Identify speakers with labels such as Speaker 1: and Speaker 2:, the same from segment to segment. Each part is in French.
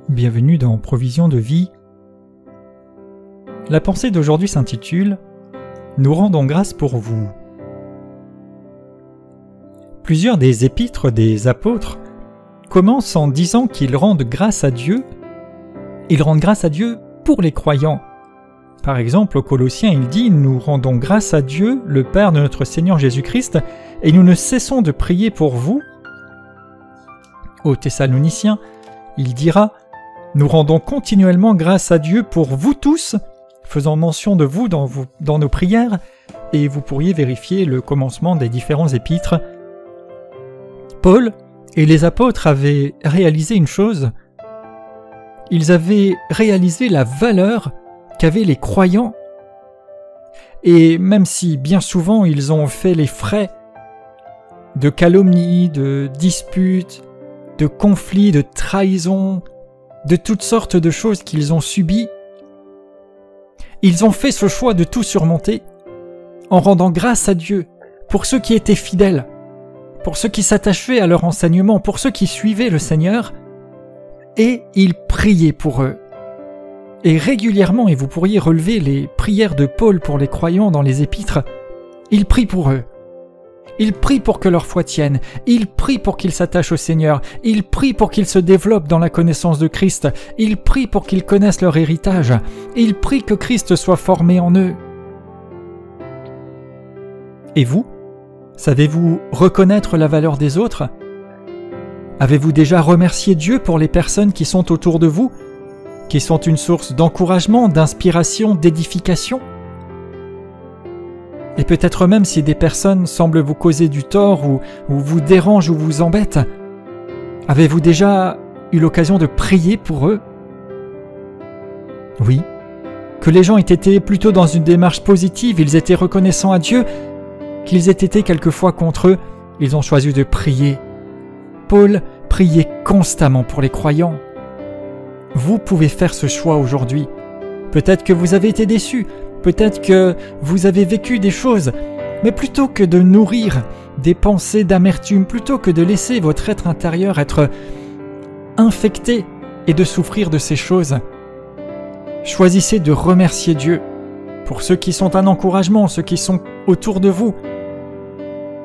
Speaker 1: Bienvenue dans Provision de vie. La pensée d'aujourd'hui s'intitule « Nous rendons grâce pour vous ». Plusieurs des épîtres des apôtres commencent en disant qu'ils rendent grâce à Dieu. Ils rendent grâce à Dieu pour les croyants. Par exemple, aux Colossiens, il dit « Nous rendons grâce à Dieu, le Père de notre Seigneur Jésus-Christ, et nous ne cessons de prier pour vous. » Aux Thessaloniciens, il dira « Nous rendons continuellement grâce à Dieu pour vous tous, faisant mention de vous dans nos prières, et vous pourriez vérifier le commencement des différents épîtres. » Paul et les apôtres avaient réalisé une chose. Ils avaient réalisé la valeur qu'avaient les croyants. Et même si bien souvent ils ont fait les frais de calomnies, de disputes, de conflits, de trahisons, de toutes sortes de choses qu'ils ont subies, ils ont fait ce choix de tout surmonter en rendant grâce à Dieu pour ceux qui étaient fidèles, pour ceux qui s'attachaient à leur enseignement, pour ceux qui suivaient le Seigneur, et ils priaient pour eux. Et régulièrement, et vous pourriez relever les prières de Paul pour les croyants dans les épîtres, il prie pour eux. Il prie pour que leur foi tienne, il prie pour qu'ils s'attachent au Seigneur, il prie pour qu'ils se développent dans la connaissance de Christ, il prie pour qu'ils connaissent leur héritage, il prie que Christ soit formé en eux. Et vous, savez-vous reconnaître la valeur des autres? Avez-vous déjà remercié Dieu pour les personnes qui sont autour de vous, qui sont une source d'encouragement, d'inspiration, d'édification? Et peut-être même si des personnes semblent vous causer du tort ou vous dérangent ou vous embêtent, avez-vous déjà eu l'occasion de prier pour eux? Oui, que les gens aient été plutôt dans une démarche positive, ils étaient reconnaissants à Dieu, qu'ils aient été quelquefois contre eux, ils ont choisi de prier. Paul priait constamment pour les croyants. Vous pouvez faire ce choix aujourd'hui. Peut-être que vous avez été déçus, peut-être que vous avez vécu des choses, mais plutôt que de nourrir des pensées d'amertume, plutôt que de laisser votre être intérieur être infecté et de souffrir de ces choses, choisissez de remercier Dieu pour ceux qui sont un encouragement, ceux qui sont autour de vous,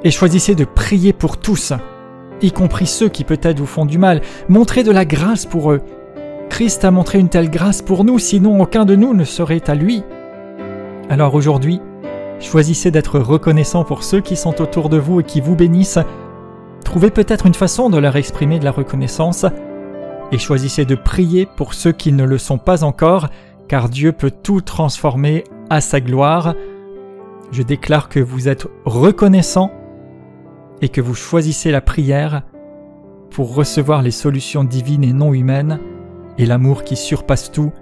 Speaker 1: et choisissez de prier pour tous, y compris ceux qui peut-être vous font du mal. Montrez de la grâce pour eux. Christ a montré une telle grâce pour nous, sinon aucun de nous ne serait à lui. Alors aujourd'hui, choisissez d'être reconnaissant pour ceux qui sont autour de vous et qui vous bénissent. Trouvez peut-être une façon de leur exprimer de la reconnaissance et choisissez de prier pour ceux qui ne le sont pas encore, car Dieu peut tout transformer à sa gloire. Je déclare que vous êtes reconnaissant et que vous choisissez la prière pour recevoir les solutions divines et non humaines et l'amour qui surpasse tout